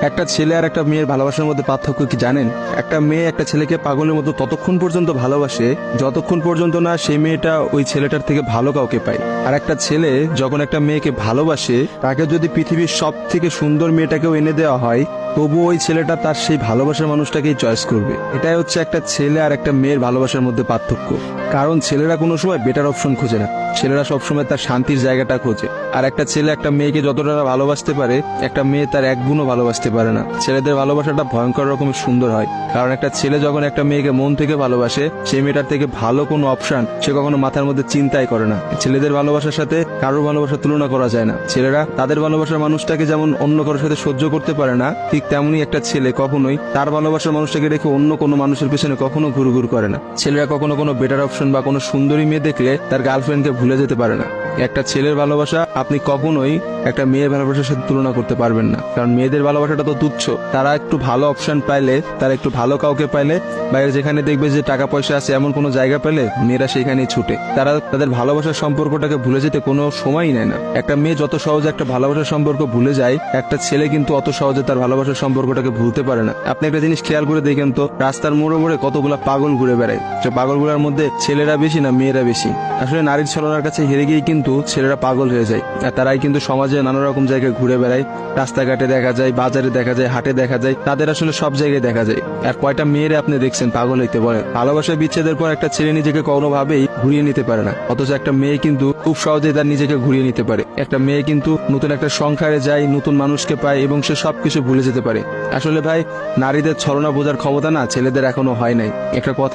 একটা ছেলে আর একটা মেয়ের ভালোবাসার মধ্যে পার্থক্য কি জানেন? একটা মেয়ে একটা ছেলেকে পাগলের মতো ততক্ষণ পর্যন্ত ভালোবাসে যতক্ষণ পর্যন্ত না সেই মেয়েটা ওই ছেলেটার থেকে ভালো কাউকে পায়। আর একটা ছেলে যখন একটা মেয়েকে ভালোবাসে, তাকে যদি পৃথিবীর সব থেকে সুন্দর মেয়েটাকেও এনে দেওয়া হয়, তবু ওই ছেলেটা তার সেই ভালোবাসার মানুষটাকেই চয়েস করবে। এটাই হচ্ছে একটা ছেলে আর একটা মেয়ের ভালোবাসার মধ্যে পার্থক্য। কারণ ছেলেরা কোনো সময় বেটার অপশন খোঁজে না, ছেলেরা সবসময় তার শান্তির জায়গাটা খোঁজে। আর একটা ছেলে একটা মেয়েকে যতটা ভালোবাসতে পারে, একটা মেয়ে তার এক গুণও ভালোবাসতে পারে না। ছেলেদের ভালোবাসাটা ভয়ঙ্কর রকমের সুন্দর হয়, কারণ একটা ছেলে যখন একটা মেয়েকে মন থেকে ভালোবাসে, সেই মেয়েটার থেকে ভালো কোনো অপশন সে কখনো মাথার মধ্যে চিন্তাই করে না। ছেলেদের ভালোবাসার সাথে কারোর ভালোবাসার তুলনা করা যায় না। ছেলেরা তাদের ভালোবাসার মানুষটাকে যেমন অন্য কারোর সাথে সহ্য করতে পারে না, ঠিক তেমনি একটা ছেলে কখনোই তার ভালোবাসার মানুষটাকে রেখে অন্য কোনো মানুষের পিছনে কখনো ঘুরঘুর করে না। ছেলেরা কখনো কোনো বেটার অপশন বা কোনো সুন্দরী মেয়ে দেখলে তার গার্লফ্রেন্ডকে ভুলে যেতে পারে না। একটা ছেলের ভালোবাসা আপনি কখনোই একটা মেয়ের ভালোবাসার সাথে তুলনা করতে পারবেন না, কারণ মেয়েদের ভালোবাসাটা তো তুচ্ছ। তারা একটু ভালো অপশন পাইলে, তারা একটু ভালো কাউকে পাইলে, বাইরে যেখানে দেখবে যে টাকা পয়সা আছে এমন কোনো জায়গা পেলে মেয়েরা সেখানেই ছুটে। তারা তাদের ভালোবাসার সম্পর্কটাকে ভুলে যেতে কোনো সময়ই নেয় না। একটা মেয়ে যত সহজে একটা ভালোবাসার সম্পর্ক ভুলে যায়, একটা ছেলে কিন্তু অত সহজে তার ভালোবাসার সম্পর্কটাকে ভুলতে পারে না। আপনি একটা জিনিস খেয়াল করে দেখেন তো, রাস্তার মোড়ে মোড়ে কতগুলা পাগল ঘুরে বেড়ায়। সে পাগলগুলোর মধ্যে ছেলেরা বেশি না মেয়েরা বেশি? আসলে নারীর ছলনার কাছে হেরে গিয়ে কিন্তু ছেলেরা পাগল হয়ে যায়। আর তারাই কিন্তু সমাজে নানা রকম জায়গায় ঘুরে বেড়ায়। রাস্তাঘাটে দেখা যায়, বাজারে দেখা যায়, হাটে দেখা যায়, তাদের আসলে সব জায়গায় দেখা যায়। আর কয়টা মেয়েরা আপনি দেখছেন পাগল হইতে বলে? ভালোবাসা বিচ্ছেদের পর একটা ছেলে নিজেকে কোনোভাবেই ঘুরিয়ে নিতে পারে না, অথচ একটা মেয়ে কিন্তু খুব সহজেই তার নিজেকে ঘুরিয়ে নিতে পারে। একটা মেয়ে কিন্তু নতুন একটা সংসারে যায়, নতুন মানুষকে পায় এবং সে সবকিছু ভুলে যেতে পারে। আসলে ভাই, নারীদের ছলনা বোঝার ক্ষমতা না ছেলেদের এখনো হয় নাই। একটা কথা